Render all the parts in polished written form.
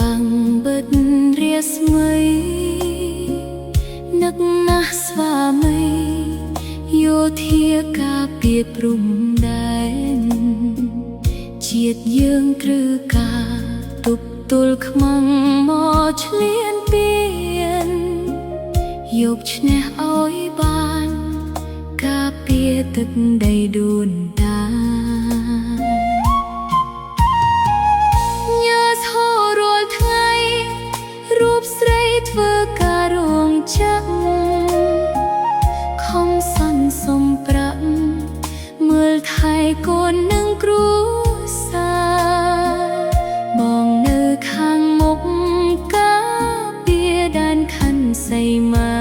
បាំងបិទរាស្មីនឹកណាស់ស្វាមីយោធាការពារព្រំដែនជាតិយើងគ្រឹះការទប់ទល់ខ្មាំងមកឆ្លៀនពៀនយកឈ្នះឲ្យបានការពារទឹកដីដួនដារូបស្រីធ្វើការរងចាំខំសន្សំប្រាក់មើលថែកូននិងគ្រួសារបងនៅខាងមុខការពារដែនខណ្ឌសីមា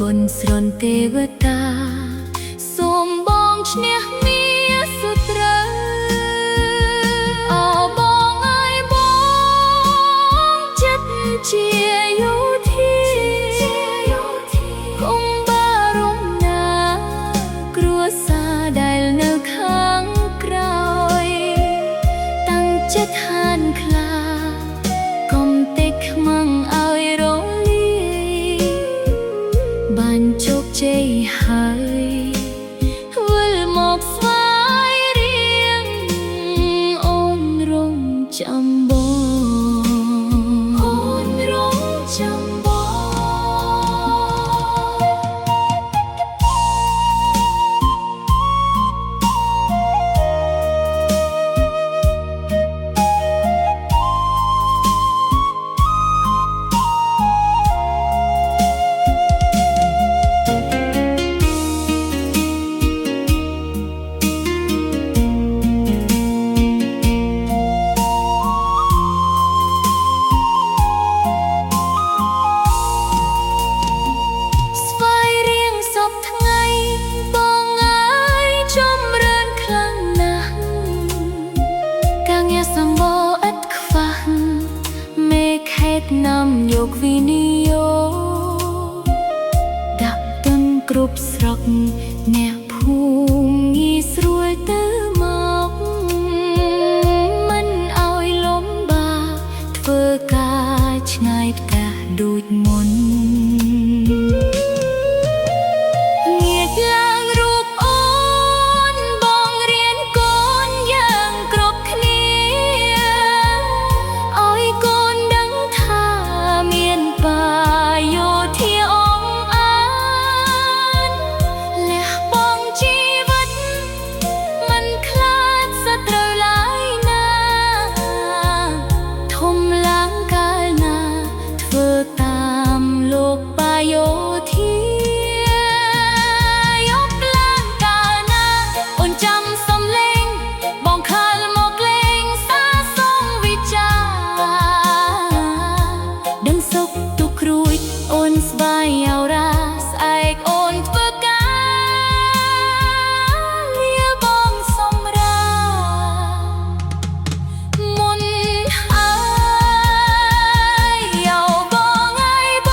បនស្រន់ទេវតាសូមបងឈ្នះមាសត្រូវជាយោធាកុំបារម្ភណាគ្រួសារដែលនៅខាងក្រោយតាំងចិត្តហានខ្លាកុំតិចខ្មាំងឲ្យរលាយបានជោគជ័យហើយវិលមកស្វាយរៀងអូនរងចាំបងនាំយកវិនិយោគដាក់ទុនគ្រប់ស្រុកអ្នកភូមិងាយស្រួលទៅមកមិនឲ្យលំបាកធ្វើការឆ្ងាយផ្ទះដូចមុនងាកឡើងរូបអូនបងរៀនកូនយ៉ាងគ្រប់គ្នាឲ្យកូនមានបាយោធាអងអានលះបង់ជីវិតមិនខ្លាចសត្រូវឡើយណាធំឡើងកាលណាធ្វើតាមលោកបាយោធាយកឡើងកាលណាអូនចាំសំលេងបងខលមកលេងសាសងវិចាដឹងសុខទុក្ខរួចអូនស្បាយអោរាស្អែកអូនធ្វើការលាបងសម្រាមុនហើយយោបងឲ្យប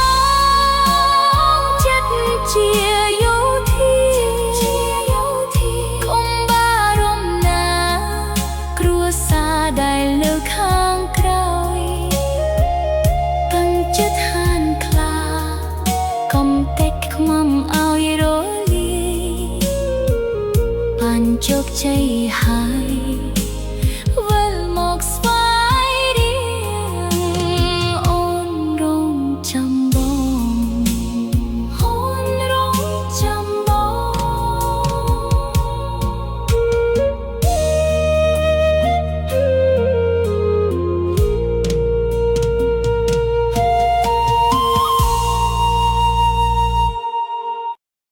ងចិត្តជាយោធាកុំបារម្ភណាគ្រួសារដែលនៅខាងក្រោយចិត្តហានខ្លាកុំតិចខ្មាំឲ្យរលាយបានជោគជ័យហើយ